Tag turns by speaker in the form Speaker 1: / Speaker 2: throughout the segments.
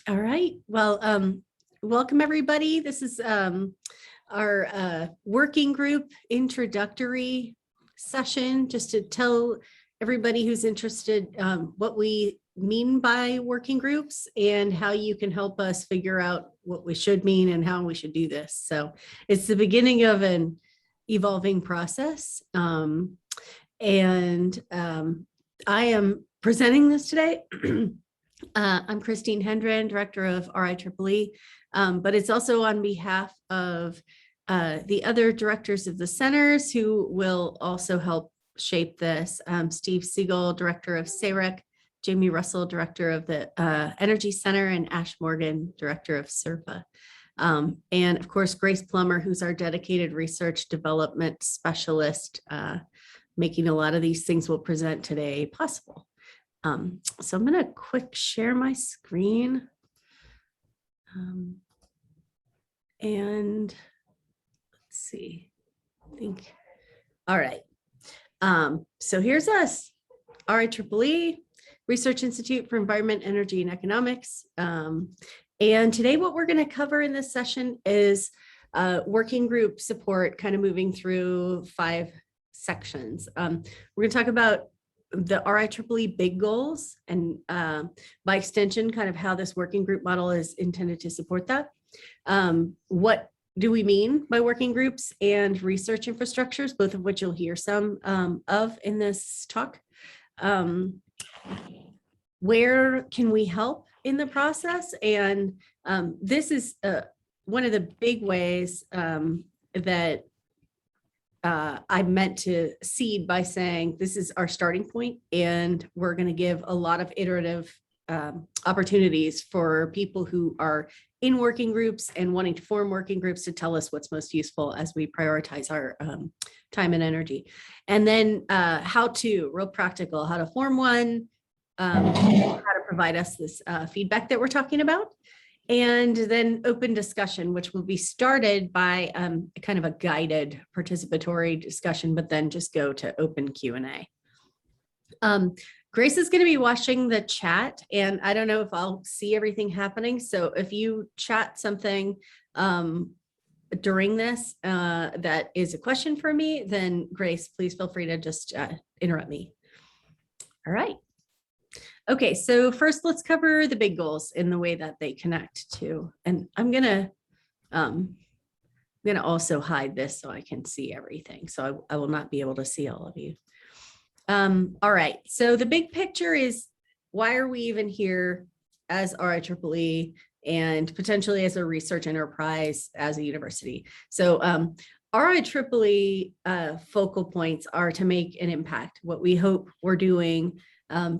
Speaker 1: All right. Well, welcome everybody. This is our working group introductory session, just to tell everybody who's interested what we mean by working groups and how you can help us figure out what we should mean and how we should do this. So it's the beginning of an evolving process. I am presenting this today. I'm Christine Hendren, Director of RIEEE, but it's also on behalf of the other directors of the centers who will also help shape this. Steve Siegel, Director of SAREC, Jamie Russell, Director of the Energy Center, and Ash Morgan, Director of SERPA. And of course, Grace Plummer, who's our dedicated research development specialist, making a lot of these things we'll present today possible. So I'm going to quick share my screen. And let's see, I think, all right. So here's us, RIEEE, Research Institute for Environment, Energy, and Economics. And today what we're going to cover in this session is working group support, kind of moving through 5 sections. We're going to talk about the RIEEE big goals and by extension, kind of how this working group model is intended to support that. What do we mean by working groups and research infrastructures, both of which you'll hear some of in this talk. Where can we help in the process? And this is one of the big ways that I meant to seed by saying this is our starting point, and we're going to give a lot of iterative opportunities for people who are in working groups and wanting to form working groups to tell us what's most useful as we prioritize our time and energy. And then how to, real practical, how to form one, how to provide us this feedback that we're talking about. And then open discussion, which will be started by kind of a guided participatory discussion, but then just go to open Q&A. Grace is going to be watching the chat, and I don't know if I'll see everything happening. So if you chat something during this that is a question for me, then Grace, please feel free to just interrupt me. All right. Okay, so first let's cover the big goals in the way that they connect to, and I'm gonna also hide this so I can see everything. So I will not be able to see all of you. All right, so the big picture is, why are we even here as RIEEE and potentially as a research enterprise as a university? So RIEEE focal points are to make an impact. What we hope we're doing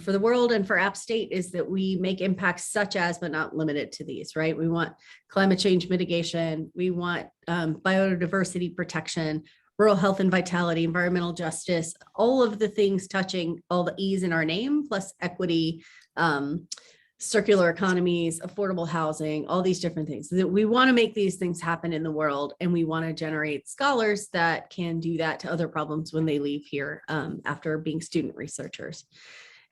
Speaker 1: for the world and for App State is that we make impacts such as, but not limited to these, right? We want climate change mitigation, we want biodiversity protection, rural health and vitality, environmental justice, all of the things touching all the E's in our name, plus equity, circular economies, affordable housing, all these different things. We want to make these things happen in the world, and we want to generate scholars that can do that to other problems when they leave here after being student researchers.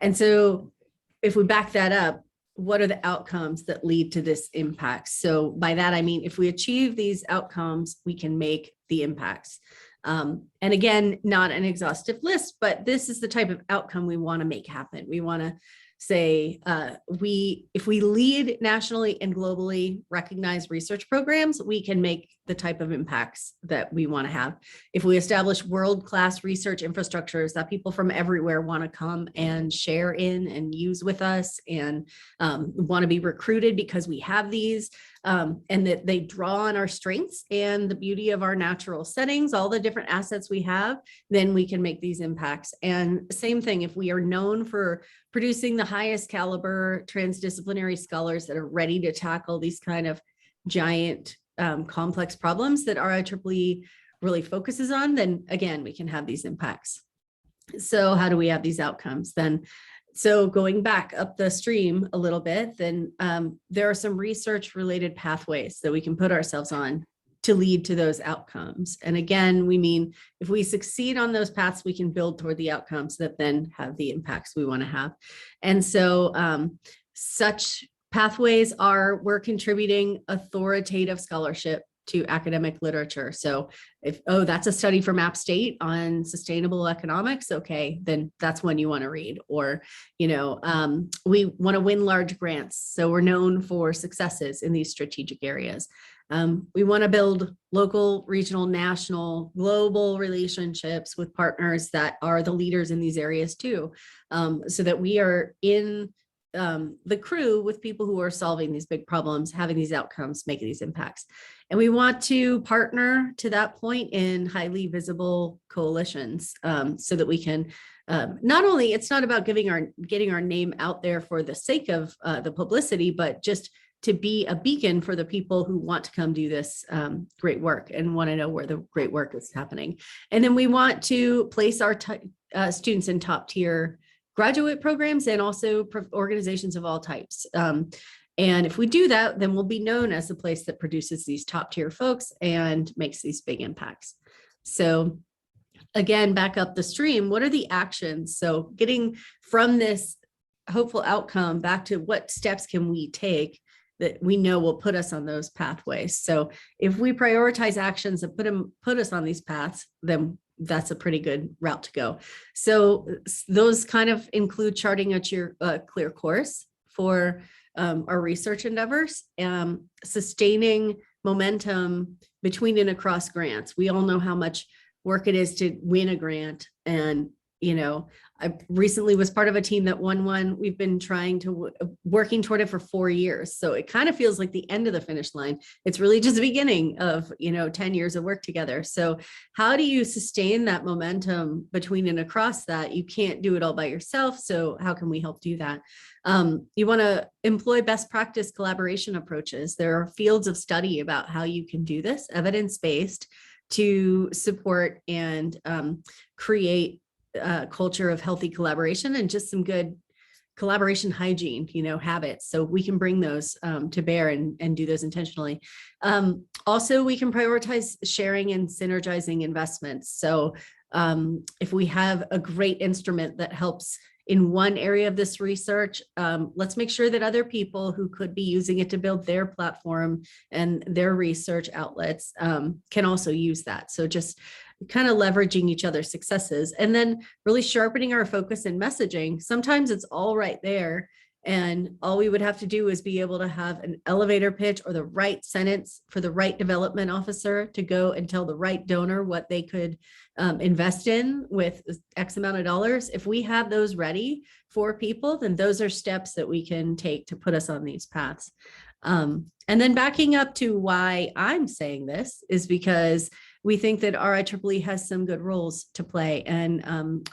Speaker 1: And so if we back that up, what are the outcomes that lead to this impact? So by that, I mean, if we achieve these outcomes, we can make the impacts. And again, not an exhaustive list, but this is the type of outcome we want to make happen. We want to say, if we lead nationally and globally recognized research programs, we can make the type of impacts that we want to have. If we establish world-class research infrastructures that people from everywhere want to come and share in and use with us, and want to be recruited because we have these, and that they draw on our strengths and the beauty of our natural settings, all the different assets we have, then we can make these impacts. And same thing, if we are known for producing the highest caliber transdisciplinary scholars that are ready to tackle these kind of giant complex problems that RIEEE really focuses on, then again, we can have these impacts. So how do we have these outcomes then? So going back up the stream a little bit, then there are some research related pathways that we can put ourselves on to lead to those outcomes. And again, we mean if we succeed on those paths, we can build toward the outcomes that then have the impacts we want to have. And so such pathways are, we're contributing authoritative scholarship to academic literature. So if, oh, that's a study from App State on sustainable economics, okay, then that's one you want to read. Or, you know, we want to win large grants. So we're known for successes in these strategic areas. We want to build local, regional, national, global relationships with partners that are the leaders in these areas too, so that we are in the crew with people who are solving these big problems, having these outcomes, making these impacts. And we want to partner to that point in highly visible coalitions, so that we can not only, it's not about getting our name out there for the sake of the publicity, but just to be a beacon for the people who want to come do this great work and want to know where the great work is happening. And then we want to place our students in top tier graduate programs and also organizations of all types. And if we do that, then we'll be known as the place that produces these top tier folks and makes these big impacts. So again, back up the stream, what are the actions? So getting from this hopeful outcome back to what steps can we take that we know will put us on those pathways. So if we prioritize actions that put us on these paths, then that's a pretty good route to go. So those kind of include charting a clear course for our research endeavors, sustaining momentum between and across grants. We all know how much work it is to win a grant. And, you know, I recently was part of a team that won one. We've been working toward it for 4 years. So it kind of feels like the end of the finish line. It's really just the beginning of, 10 years of work together. So how do you sustain that momentum between and across that? You can't do it all by yourself. So how can we help do that? You want to employ best practice collaboration approaches. There are fields of study about how you can do this, evidence-based, to support and create culture of healthy collaboration and just some good collaboration hygiene, habits. So we can bring those to bear and do those intentionally. Also, we can prioritize sharing and synergizing investments. So if we have a great instrument that helps in one area of this research, let's make sure that other people who could be using it to build their platform and their research outlets can also use that. So just kind of leveraging each other's successes and then really sharpening our focus and messaging. Sometimes it's all right there. And all we would have to do is be able to have an elevator pitch or the right sentence for the right development officer to go and tell the right donor what they could invest in with X amount of dollars. If we have those ready for people, then those are steps that we can take to put us on these paths. And then backing up to why I'm saying this is because we think that RIEEE has some good roles to play. And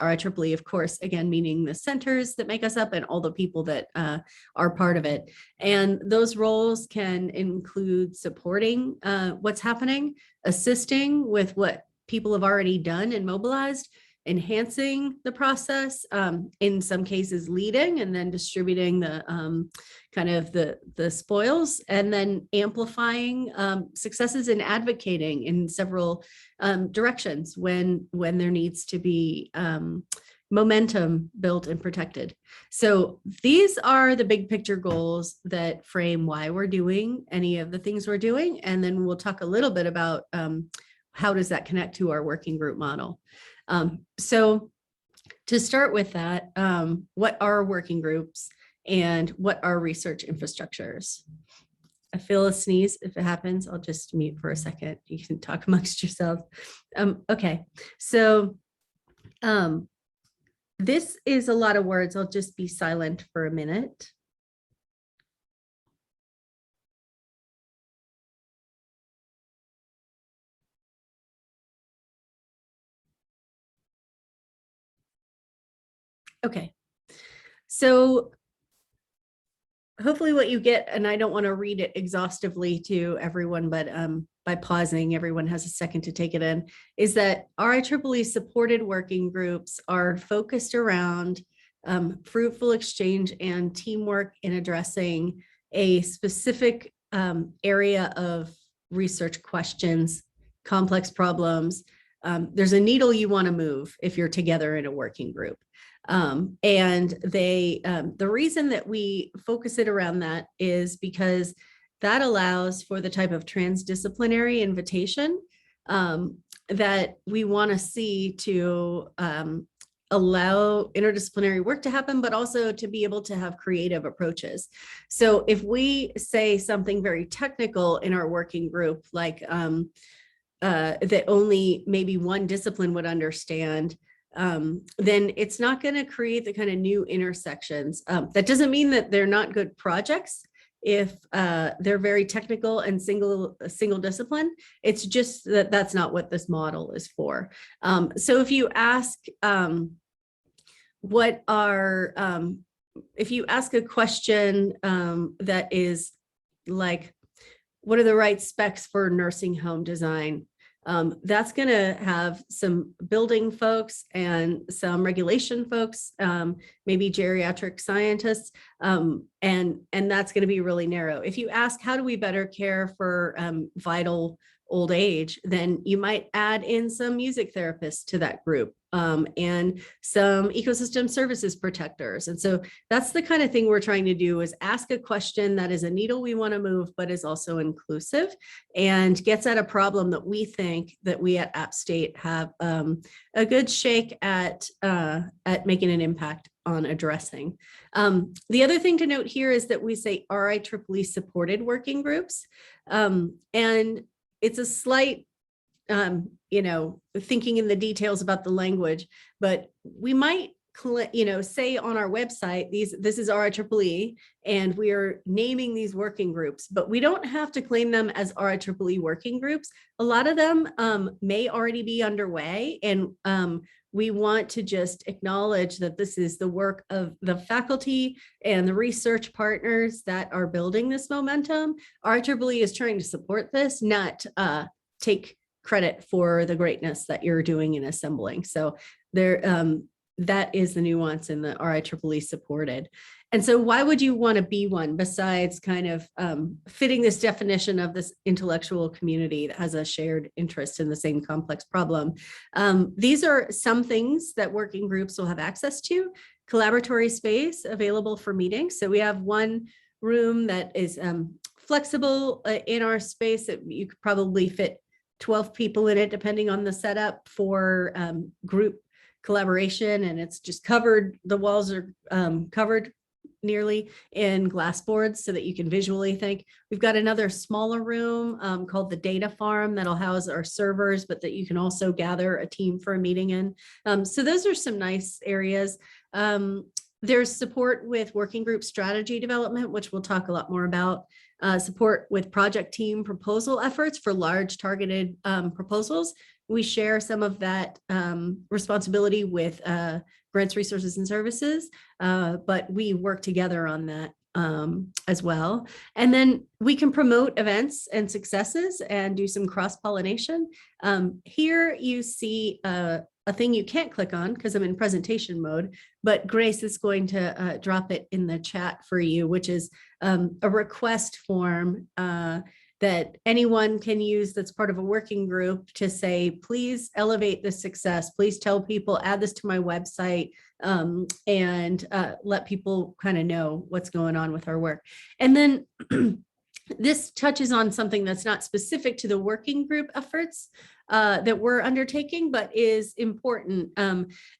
Speaker 1: RIEEE, of course, again, meaning the centers that make us up and all the people that are part of it. And those roles can include supporting what's happening, assisting with what people have already done and mobilized, enhancing the process, in some cases leading and then distributing the kind of the spoils, and then amplifying successes and advocating in several directions when there needs to be momentum built and protected. So these are the big picture goals that frame why we're doing any of the things we're doing. And then we'll talk a little bit about how does that connect to our working group model. So to start with that, what are working groups and what are research infrastructures? I feel a sneeze. If it happens, I'll just mute for a second. You can talk amongst yourselves. Okay, so this is a lot of words. I'll just be silent for a minute. Okay, so hopefully what you get, and I don't want to read it exhaustively to everyone, but by pausing, everyone has a second to take it in, is that RIEEE supported working groups are focused around fruitful exchange and teamwork in addressing a specific area of research questions, complex problems. There's a needle you want to move if you're together in a working group. And the reason that we focus it around that is because that allows for the type of transdisciplinary invitation that we want to see to allow interdisciplinary work to happen, but also to be able to have creative approaches. So if we say something very technical in our working group, like that only maybe one discipline would understand, then it's not going to create the kind of new intersections. That doesn't mean that they're not good projects if they're very technical and single discipline. It's just that that's not what this model is for. So if you ask if you ask a question that is like, what are the right specs for nursing home design? That's going to have some building folks and some regulation folks, maybe geriatric scientists, and that's going to be really narrow. If you ask, how do we better care for vital old age, then you might add in some music therapists to that group, and some ecosystem services protectors. And so that's the kind of thing we're trying to do, is ask a question that is a needle we want to move, but is also inclusive and gets at a problem that we think that we at App State have a good shake at making an impact on addressing. The other thing to note here is that we say RIEEE supported working groups, and it's a slight, thinking in the details about the language, but we might, say on our website, this is RIEEE, and we are naming these working groups, but we don't have to claim them as RIEEE working groups. A lot of them may already be underway, and we want to just acknowledge that this is the work of the faculty and the research partners that are building this momentum. RIEEE is trying to support this, not take credit for the greatness that you're doing in assembling. So that is the nuance in the RIEEE supported. And so why would you want to be one besides kind of fitting this definition of this intellectual community that has a shared interest in the same complex problem? These are some things that working groups will have access to. Collaboratory space available for meetings. So we have one room that is flexible in our space that you could probably fit 12 people in it, depending on the setup, for group collaboration, and it's just covered. The walls are covered nearly in glass boards so that you can visually think. We've got another smaller room called the data farm that'll house our servers, but that you can also gather a team for a meeting in. So those are some nice areas. There's support with working group strategy development, which we'll talk a lot more about. Support with project team proposal efforts for large targeted proposals. We share some of that responsibility with grants, resources, and services, but we work together on that as well. And then we can promote events and successes and do some cross-pollination. Here you see a thing you can't click on because I'm in presentation mode, but Grace is going to drop it in the chat for you, which is a request form that anyone can use that's part of a working group to say, please elevate this success. Please tell people, add this to my website, and let people kind of know what's going on with our work. And then this touches on something that's not specific to the working group efforts that we're undertaking, but is important,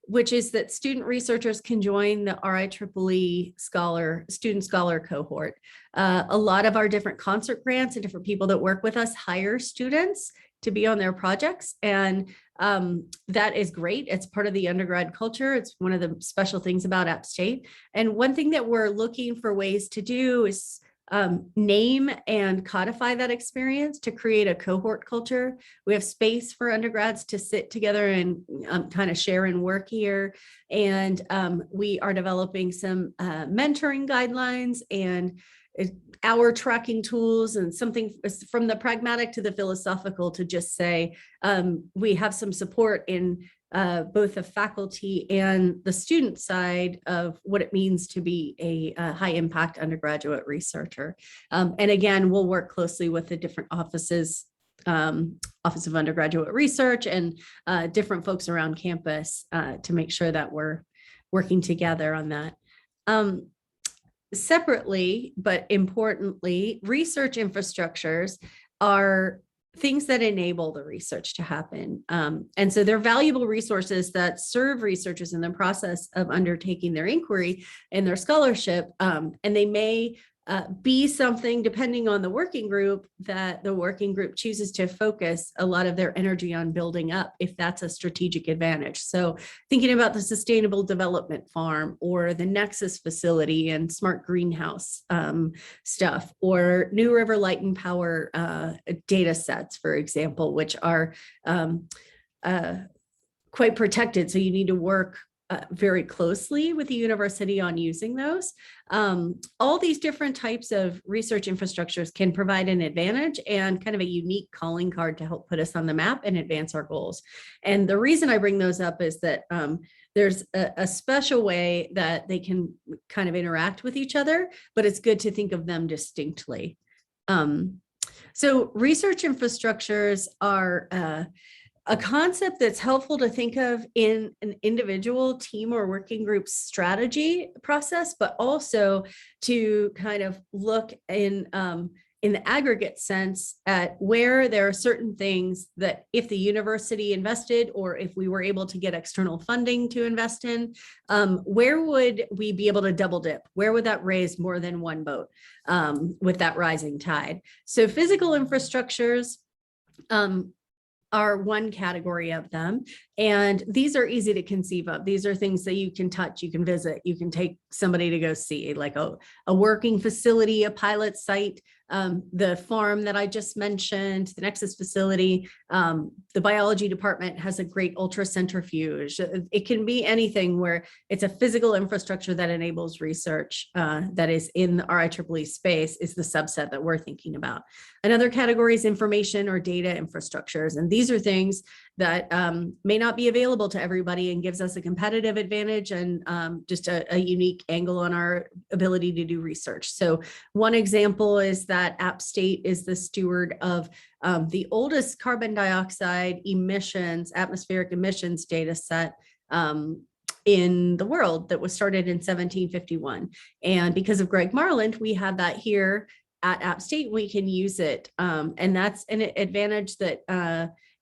Speaker 1: which is that student researchers can join the RIEEE student scholar cohort. A lot of our different concert grants and different people that work with us hire students to be on their projects, and that is great. It's part of the undergrad culture. It's one of the special things about App State. And one thing that we're looking for ways to do is name and codify that experience to create a cohort culture. We have space for undergrads to sit together and kind of share and work here. And we are developing some mentoring guidelines and hour tracking tools, and something from the pragmatic to the philosophical, to just say we have some support in both the faculty and the student side of what it means to be a high impact undergraduate researcher. And again, we'll work closely with the different offices, Office of Undergraduate Research, and different folks around campus to make sure that we're working together on that. Separately, but importantly, research infrastructures are things that enable the research to happen. And so they're valuable resources that serve researchers in the process of undertaking their inquiry and their scholarship. And they may be something, depending on the working group, that the working group chooses to focus a lot of their energy on building up, if that's a strategic advantage. So thinking about the Sustainable Development Farm or the Nexus facility and smart greenhouse stuff, or New River Light and Power data sets, for example, which are quite protected. So you need to work very closely with the university on using those. All these different types of research infrastructures can provide an advantage and kind of a unique calling card to help put us on the map and advance our goals. And the reason I bring those up is that there's a special way that they can kind of interact with each other, but it's good to think of them distinctly. So research infrastructures are a concept that's helpful to think of in an individual, team, or working group strategy process, but also to kind of look in the aggregate sense at where there are certain things that if the university invested, or if we were able to get external funding to invest in, where would we be able to double dip? Where would that raise more than one boat with that rising tide? So physical infrastructures are one category of them. And these are easy to conceive of. These are things that you can touch, you can visit, you can take somebody to go see, like a working facility, a pilot site, the farm that I just mentioned, the Nexus facility, the biology department has a great ultracentrifuge. It can be anything where it's a physical infrastructure that enables research that is in the RIEEE space is the subset that we're thinking about. Another category is information or data infrastructures. And these are things that may not be available to everybody and gives us a competitive advantage and just a unique angle on our ability to do research. So one example is that App State is the steward of the oldest carbon dioxide emissions, atmospheric emissions data set in the world that was started in 1751. And because of Greg Marland, we have that here at App State. We can use it. And that's an advantage that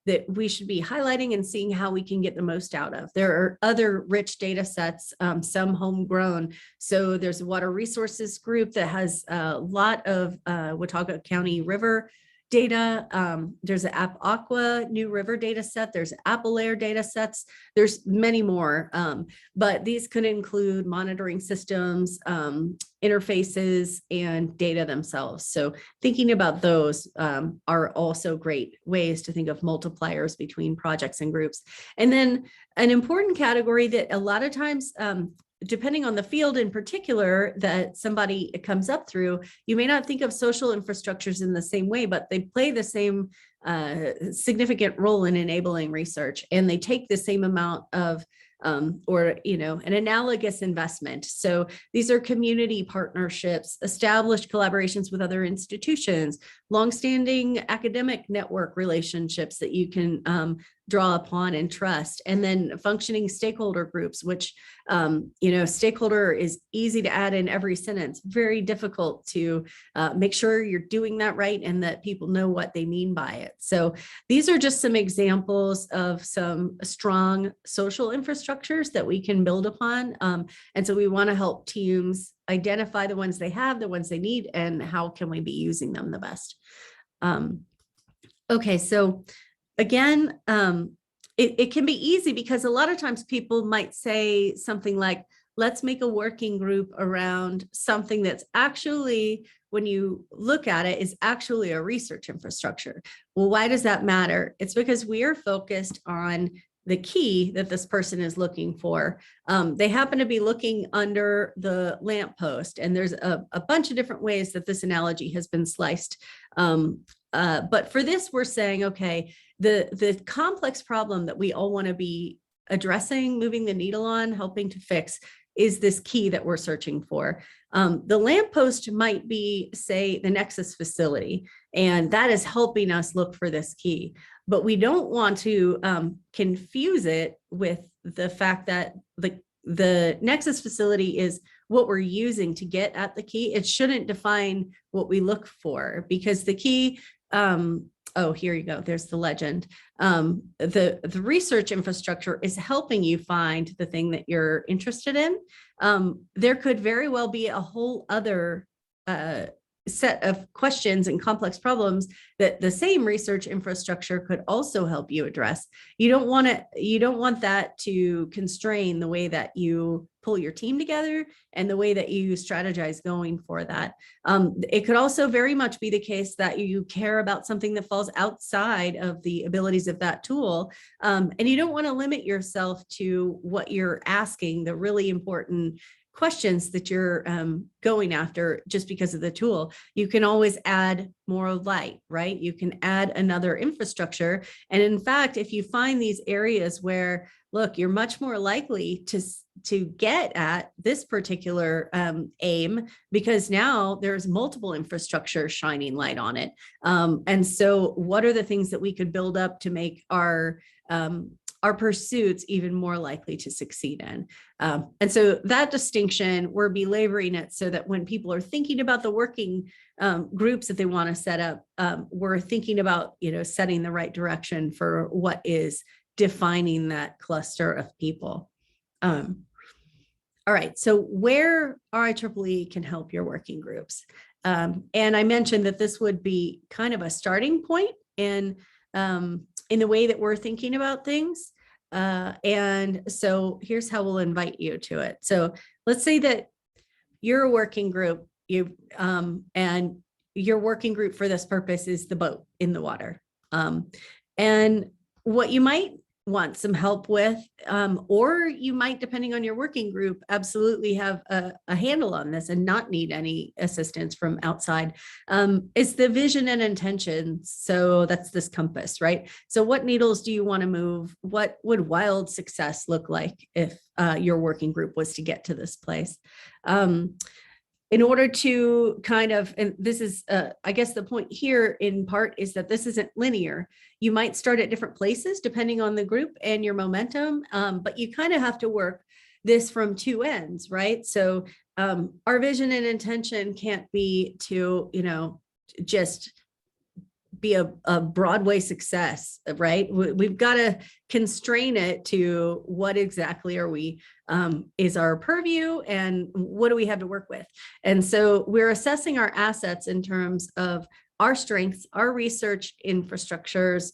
Speaker 1: that we should be highlighting and seeing how we can get the most out of. There are other rich data sets, some homegrown. So there's a water resources group that has a lot of Watauga County River data. There's an App Aqua New River data set. There's Appalair data sets. There's many more, but these could include monitoring systems, interfaces, and data themselves. So thinking about those are also great ways to think of multipliers between projects and groups. And then an important category that a lot of times, depending on the field in particular that somebody comes up through, you may not think of social infrastructures in the same way, but they play the same significant role in enabling research, and they take the same amount of or, you know, an analogous investment. So these are community partnerships, established collaborations with other institutions, longstanding academic network relationships that you can draw upon and trust, and then functioning stakeholder groups, which, you know, stakeholder is easy to add in every sentence, very difficult to make sure you're doing that right and that people know what they mean by it. So these are just some examples of some strong social infrastructures that we can build upon. And so we want to help teams identify the ones they have, the ones they need, and how can we be using them the best. Okay, so again, it can be easy because a lot of times people might say something like, let's make a working group around something that's actually, when you look at it, is actually a research infrastructure. Well, why does that matter? It's because we are focused on the key that this person is looking for. They happen to be looking under the lamppost, and there's a bunch of different ways that this analogy has been sliced. But for this, we're saying, okay, the complex problem that we all want to be addressing, moving the needle on, helping to fix, is this key that we're searching for. The lamppost might be, say, the Nexus facility, and that is helping us look for this key. But we don't want to confuse it with the fact that the nexus facility is what we're using to get at the key. It shouldn't define what we look for, because the key, oh, here you go. There's the legend. The research infrastructure is helping you find the thing that you're interested in. There could very well be a whole other set of questions and complex problems that the same research infrastructure could also help you address. You don't want that to constrain the way that you pull your team together and the way that you strategize going for that. It could also very much be the case that you care about something that falls outside of the abilities of that tool. And you don't want to limit yourself to what you're asking, the really important questions that you're going after just because of the tool. You can always add more light, right? You can add another infrastructure. And in fact, if you find these areas where, look, you're much more likely to get at this particular aim, because now there's multiple infrastructure shining light on it. And so what are the things that we could build up to make our pursuits even more likely to succeed in? And so that distinction, we're belaboring it so that when people are thinking about the working groups that they want to set up, we're thinking about, setting the right direction for what is defining that cluster of people. All right, so where RIEEE can help your working groups. And I mentioned that this would be kind of a starting point in the way that we're thinking about things. And so here's how we'll invite you to it. So let's say that you're a working group, and your working group for this purpose is the boat in the water. And what you might want some help with, or you might, depending on your working group, absolutely have a handle on this and not need any assistance from outside, is the vision and intention. So that's this compass, right? So what needles do you want to move? What would wild success look like if your working group was to get to this place? In order to kind of, and this is, I guess the point here in part is that this isn't linear. You might start at different places depending on the group and your momentum, but you kind of have to work this from two ends, right? So our vision and intention can't be to, just be a Broadway success, right? We've got to constrain it to what exactly are we, is our purview and what do we have to work with? And so we're assessing our assets in terms of our strengths, our research infrastructures,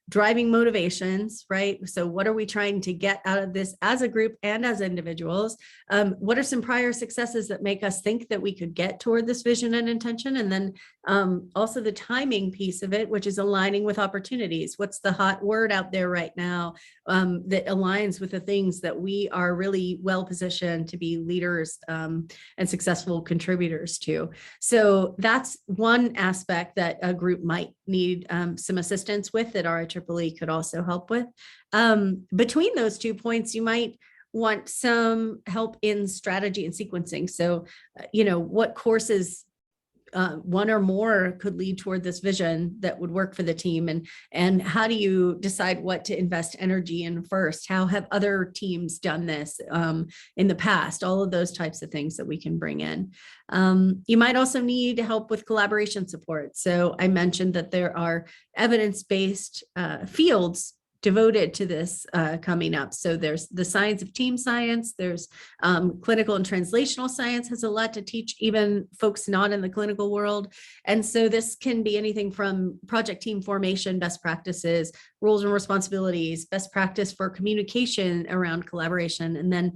Speaker 1: driving motivations, right? So what are we trying to get out of this as a group and as individuals? What are some prior successes that make us think that we could get toward this vision and intention? And then also the timing piece of it, which is aligning with opportunities. What's the hot word out there right now that aligns with the things that we are really well positioned to be leaders and successful contributors to? So that's one aspect that a group might need some assistance with that RIEEE could also help with. Between those 2 points, you might want some help in strategy and sequencing. So, what courses, one or more, could lead toward this vision that would work for the team, and how do you decide what to invest energy in first? How have other teams done this in the past? All of those types of things that we can bring in. You might also need help with collaboration support. So I mentioned that there are evidence-based fields devoted to this coming up. So there's the science of team science, there's clinical and translational science has a lot to teach even folks not in the clinical world. And so this can be anything from project team formation, best practices, roles and responsibilities, best practice for communication around collaboration, and then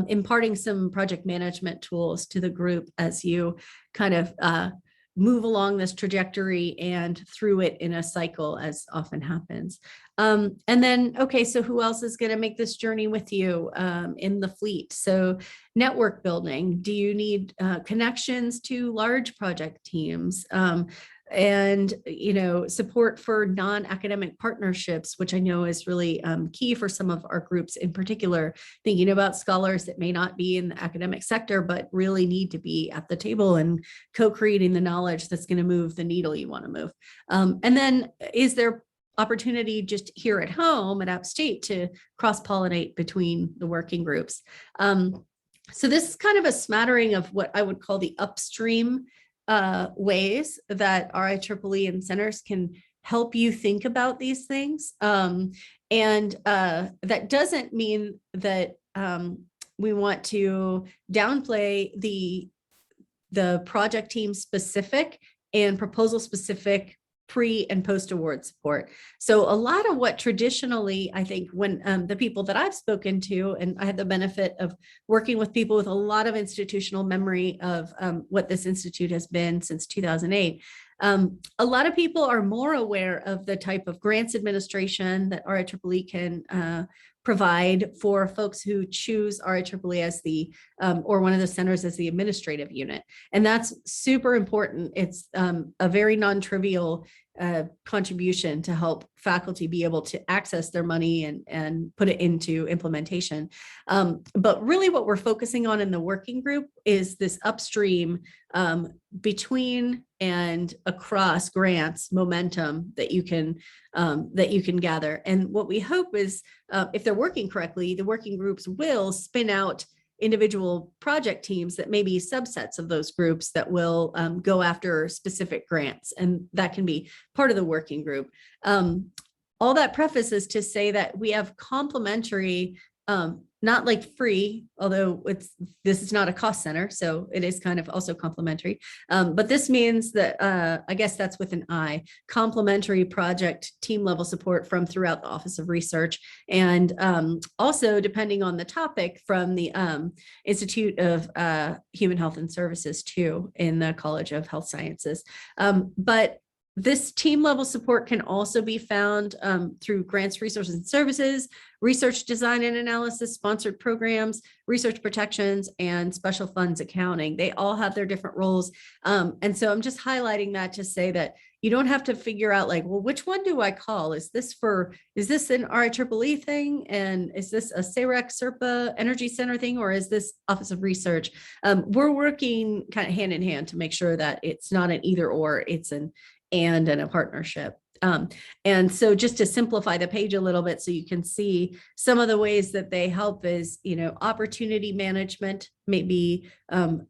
Speaker 1: imparting some project management tools to the group as you kind of move along this trajectory and through it in a cycle, as often happens. And then, okay, so who else is going to make this journey with you in the fleet? So network building, do you need connections to large project teams? And, support for non-academic partnerships, which I know is really key for some of our groups, in particular, thinking about scholars that may not be in the academic sector, but really need to be at the table and co-creating the knowledge that's going to move the needle you want to move. And then is there opportunity just here at home at App State to cross-pollinate between the working groups. So this is kind of a smattering of what I would call the upstream ways that RIEEE and centers can help you think about these things. And that doesn't mean that we want to downplay the project team specific and proposal specific pre and post award support. So a lot of what traditionally, I think when the people that I've spoken to, and I had the benefit of working with people with a lot of institutional memory of what this institute has been since 2008, a lot of people are more aware of the type of grants administration that RIEEE can provide for folks who choose RIEEE as the, or one of the centers as the administrative unit. And that's super important. It's a very non-trivial contribution to help faculty be able to access their money and put it into implementation. But really what we're focusing on in the working group is this upstream between and across grants momentum that you can gather. And what we hope is if they're working correctly, the working groups will spin out individual project teams that may be subsets of those groups that will go after specific grants. And that can be part of the working group. All that preface is to say that we have complementary, not like free, although this is not a cost center, so it is kind of also complementary. But this means that, I guess that's with an I, complementary project team level support from throughout the Office of Research. And also, depending on the topic, from the Institute of Human Health and Services too, in the College of Health Sciences. But this team level support can also be found through grants, resources, and services, research design and analysis, sponsored programs, research protections, and special funds accounting. They all have their different roles. And so I'm just highlighting that to say that you don't have to figure out like, well, which one do I call? Is this an RIEEE thing? And is this a CEREC, SERPA Energy Center thing? Or is this Office of Research? We're working kind of hand in hand to make sure that it's not an either or, it's an and a partnership. And so just to simplify the page a little bit so you can see some of the ways that they help is, opportunity management, maybe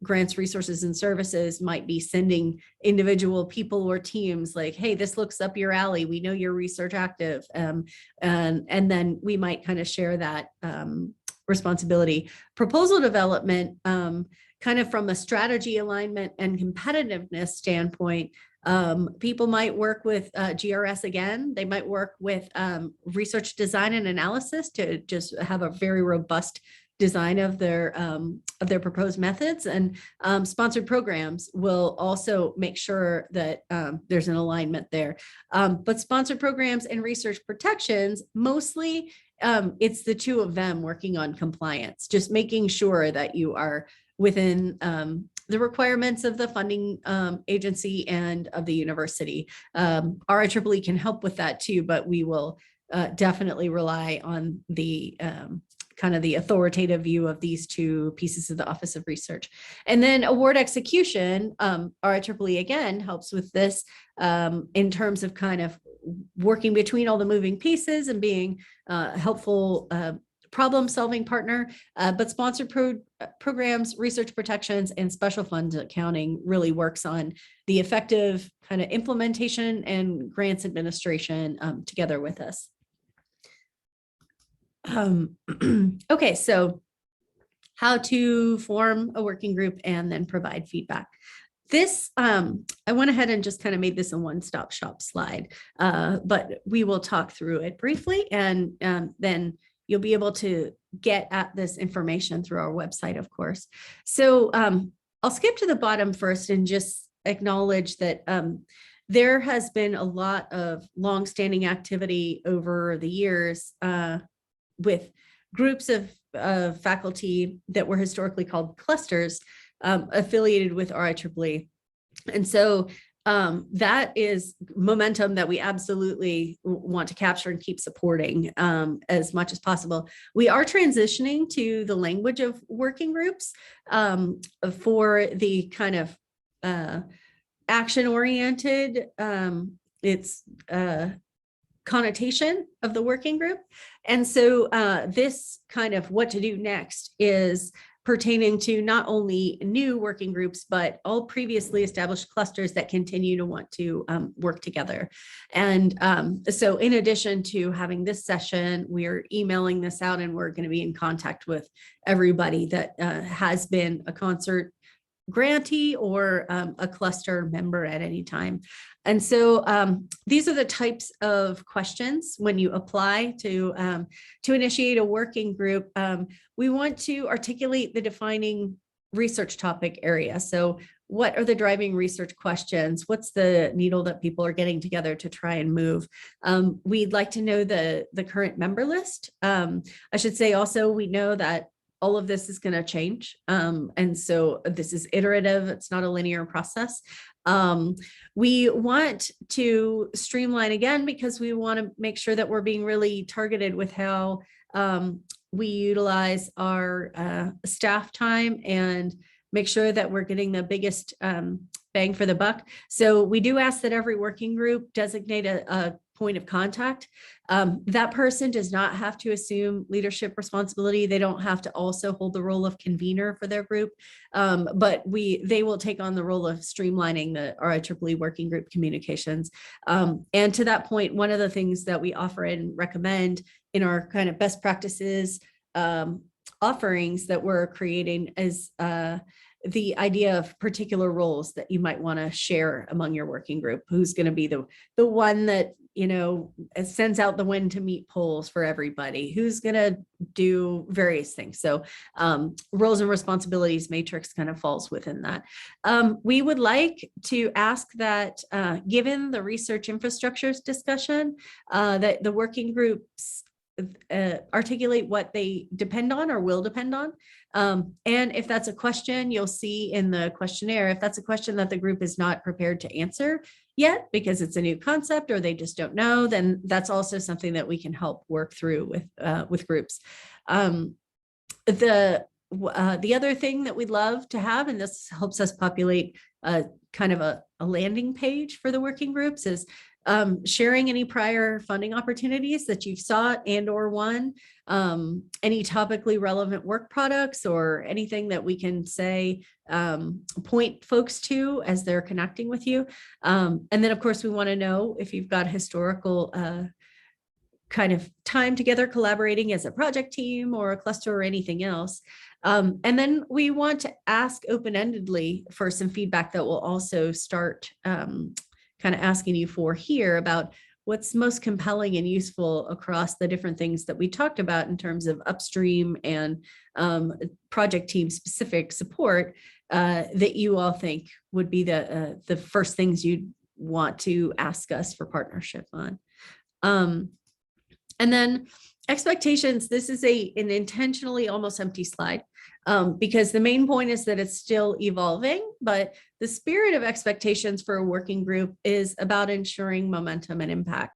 Speaker 1: grants, resources, and services might be sending individual people or teams like, hey, this looks up your alley. We know you're research active. And then we might kind of share that responsibility. Proposal development, kind of from a strategy alignment and competitiveness standpoint, people might work with GRS again. They might work with research design and analysis to just have a very robust design of their proposed methods. And sponsored programs will also make sure that there's an alignment there. But sponsored programs and research protections, mostly it's the two of them working on compliance, just making sure that you are within the requirements of the funding agency and of the university. RIEEE can help with that too, but we will definitely rely on the kind of the authoritative view of these two pieces of the Office of Research. And then award execution, RIEEE again helps with this in terms of kind of working between all the moving pieces and being helpful problem-solving partner, but sponsored programs, research protections, and special funds accounting really works on the effective kind of implementation and grants administration together with us. Okay, so how to form a working group and then provide feedback. This, I went ahead and just kind of made this a one-stop shop slide, but we will talk through it briefly, and then you'll be able to get at this information through our website, of course. So I'll skip to the bottom first and just acknowledge that there has been a lot of longstanding activity over the years with groups of faculty that were historically called clusters affiliated with RIEEE. And so that is momentum that we absolutely want to capture and keep supporting as much as possible. We are transitioning to the language of working groups for the kind of action-oriented. It's connotation of the working group. And so this kind of what to do next is pertaining to not only new working groups, but all previously established clusters that continue to want to work together. And so in addition to having this session, we're emailing this out, and we're going to be in contact with everybody that has been a concert grantee or a cluster member at any time. And so these are the types of questions when you apply to initiate a working group. We want to articulate the defining research topic area. So what are the driving research questions? What's the needle that people are getting together to try and move? We'd like to know the current member list. I should say also, we know that all of this is going to change. And so this is iterative. It's not a linear process. We want to streamline again, because we want to make sure that we're being really targeted with how we utilize our staff time and make sure that we're getting the biggest bang for the buck. So we do ask that every working group designate a point of contact. That person does not have to assume leadership responsibility. They don't have to also hold the role of convener for their group, but they will take on the role of streamlining the RIEEE working group communications. And to that point, one of the things that we offer and recommend in our kind of best practices offerings that we're creating is the idea of particular roles that you might want to share among your working group. Who's going to be the one that, you know, sends out the when to meet polls for everybody? Who's going to do various things? So roles and responsibilities matrix kind of falls within that. We would like to ask that given the research infrastructures discussion, that the working groups articulate what they depend on or will depend on. And if that's a question, you'll see in the questionnaire, if that's a question that the group is not prepared to answer yet because it's a new concept or they just don't know, then that's also something that we can help work through with groups. The other thing that we'd love to have, and this helps us populate kind of a landing page for the working groups, is sharing any prior funding opportunities that you've sought and or won, any topically relevant work products or anything that we can say, point folks to as they're connecting with you. And then of course we want to know if you've got historical kind of time together collaborating as a project team or a cluster or anything else. And then we want to ask open-endedly for some feedback that will also start kind of asking you for here about what's most compelling and useful across the different things that we talked about in terms of upstream and project team specific support that you all think would be the first things you'd want to ask us for partnership on. And then expectations, this is an intentionally almost empty slide because the main point is that it's still evolving, but the spirit of expectations for a working group is about ensuring momentum and impact.